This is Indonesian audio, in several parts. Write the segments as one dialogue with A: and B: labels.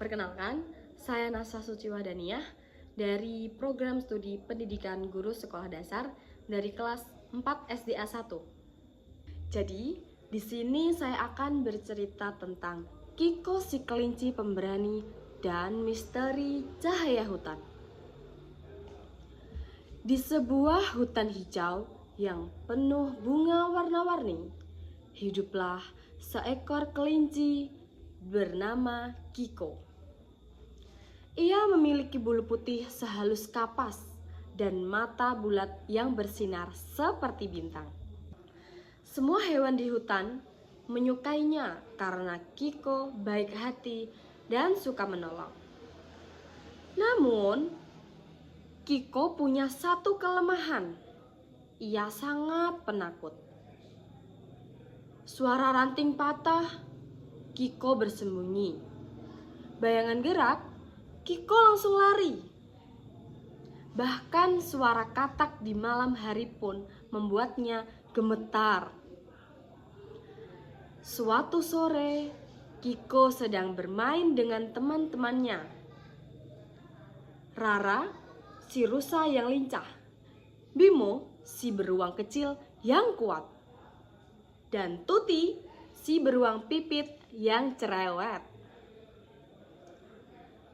A: Perkenalkan, saya Naswa Suciwadaniah dari Program Studi Pendidikan Guru Sekolah Dasar dari kelas 4 SDA 1. Jadi, di sini saya akan bercerita tentang Kiko si kelinci pemberani dan misteri cahaya hutan. Di sebuah hutan hijau yang penuh bunga warna-warni, hiduplah seekor kelinci bernama Kiko. Ia memiliki bulu putih sehalus kapas dan mata bulat yang bersinar seperti bintang. Semua hewan di hutan menyukainya karena Kiko baik hati dan suka menolong. Namun, Kiko punya satu kelemahan. Ia sangat penakut. Suara ranting patah, Kiko bersembunyi. Bayangan gerak, Kiko langsung lari. Bahkan suara katak di malam hari pun membuatnya gemetar. Suatu sore, Kiko sedang bermain dengan teman-temannya. Rara, si rusa yang lincah. Bimo, si beruang kecil yang kuat. Dan Tuti, si beruang pipit yang cerewet.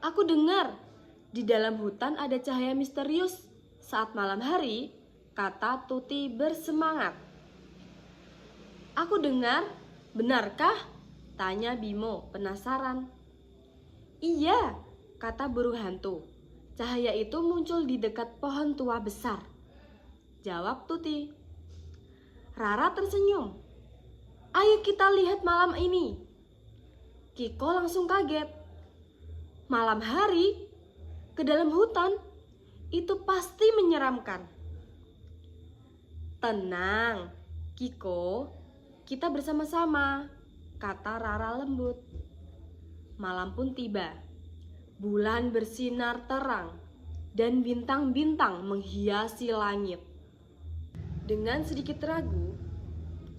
A: Aku dengar di dalam hutan ada cahaya misterius saat malam hari, kata Tuti bersemangat. Aku dengar, benarkah? Tanya Bimo penasaran. Iya, kata burung hantu. Cahaya itu muncul di dekat pohon tua besar. Jawab Tuti. Rara tersenyum. Ayo kita lihat malam ini. Kiko langsung kaget. Malam hari, ke dalam hutan, itu pasti menyeramkan. Tenang, Kiko, kita bersama-sama, kata Rara lembut. Malam pun tiba. Bulan bersinar terang dan bintang-bintang menghiasi langit. Dengan sedikit ragu,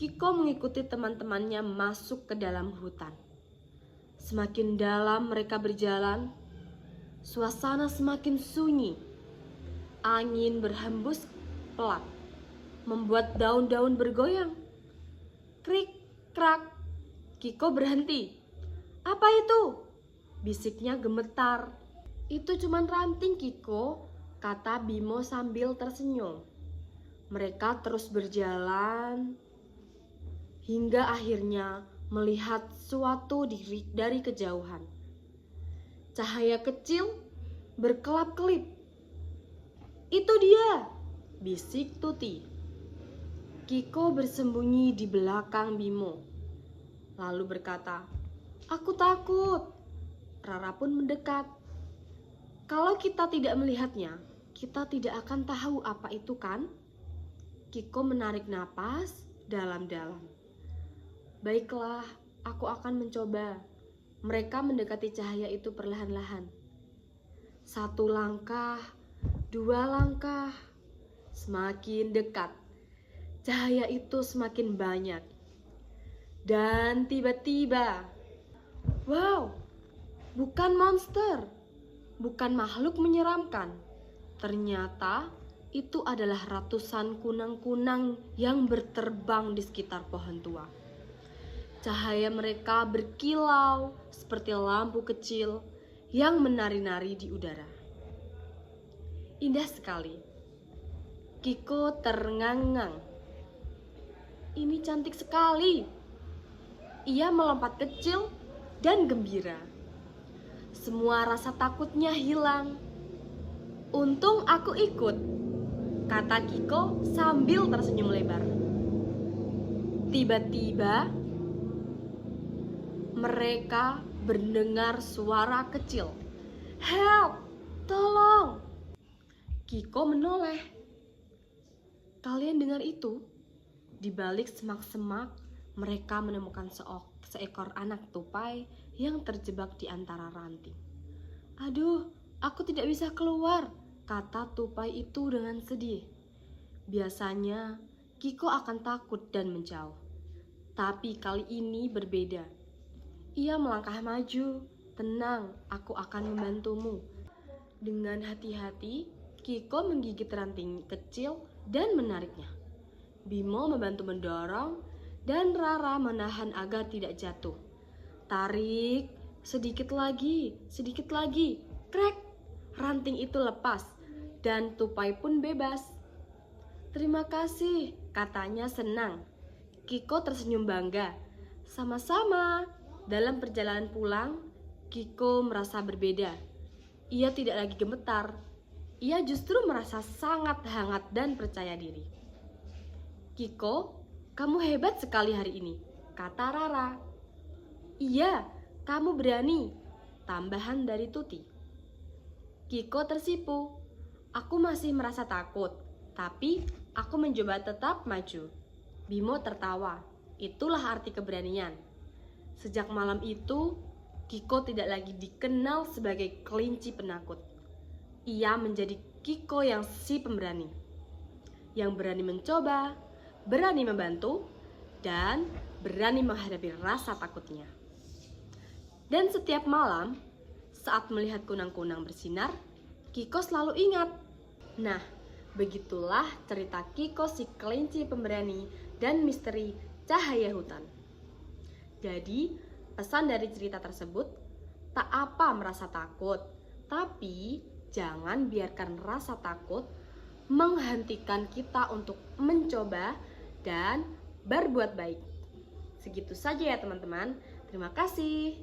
A: Kiko mengikuti teman-temannya masuk ke dalam hutan. Semakin dalam mereka berjalan, suasana semakin sunyi. Angin berhembus pelat, membuat daun-daun bergoyang. Krik, krak, Kiko berhenti. Apa itu? Bisiknya gemetar. Itu cuman ranting, Kiko, kata Bimo sambil tersenyum. Mereka terus berjalan hingga akhirnya melihat sesuatu dari kejauhan. Cahaya kecil berkelap-kelip. Itu dia, bisik Tuti. Kiko bersembunyi di belakang Bimo. Lalu berkata, aku takut. Rara pun mendekat. Kalau kita tidak melihatnya, kita tidak akan tahu apa itu kan? Kiko menarik napas dalam-dalam. Baiklah, aku akan mencoba. Mereka mendekati cahaya itu perlahan-lahan. 1 langkah, 2 langkah, semakin dekat. Cahaya itu semakin banyak. Dan tiba-tiba, wow, bukan monster, bukan makhluk menyeramkan. Ternyata itu adalah ratusan kunang-kunang yang berterbang di sekitar pohon tua. Cahaya mereka berkilau seperti lampu kecil yang menari-nari di udara. Indah sekali. Kiko terengang-engang. Ini cantik sekali. Ia melompat kecil dan gembira. Semua rasa takutnya hilang. Untung aku ikut, kata Kiko sambil tersenyum lebar. Tiba-tiba, mereka mendengar suara kecil. Help! Tolong! Kiko menoleh. Kalian dengar itu? Di balik semak-semak, mereka menemukan seekor anak tupai yang terjebak di antara ranting. Aduh, aku tidak bisa keluar, kata tupai itu dengan sedih. Biasanya, Kiko akan takut dan menjauh. Tapi kali ini berbeda. Ia melangkah maju, Tenang, aku akan membantumu. Dengan hati-hati, Kiko menggigit ranting kecil dan menariknya. Bimo membantu mendorong dan Rara menahan agar tidak jatuh. Tarik, sedikit lagi, krek. Ranting itu lepas dan tupai pun bebas. Terima kasih, katanya senang. Kiko tersenyum bangga. Sama-sama. Dalam perjalanan pulang, Kiko merasa berbeda. Ia tidak lagi gemetar. Ia justru merasa sangat hangat dan percaya diri. Kiko, kamu hebat sekali hari ini, kata Rara. Iya, kamu berani, tambahan dari Tuti. Kiko tersipu. Aku masih merasa takut, tapi aku mencoba tetap maju. Bimo tertawa. Itulah arti keberanian. Sejak malam itu, Kiko tidak lagi dikenal sebagai kelinci penakut. Ia menjadi Kiko yang si pemberani, yang berani mencoba, berani membantu, dan berani menghadapi rasa takutnya. Dan setiap malam, saat melihat kunang-kunang bersinar, Kiko selalu ingat. Nah, begitulah cerita Kiko si kelinci pemberani dan misteri cahaya hutan. Jadi, pesan dari cerita tersebut, tak apa merasa takut, tapi jangan biarkan rasa takut menghentikan kita untuk mencoba dan berbuat baik. Segitu saja ya teman-teman. Terima kasih.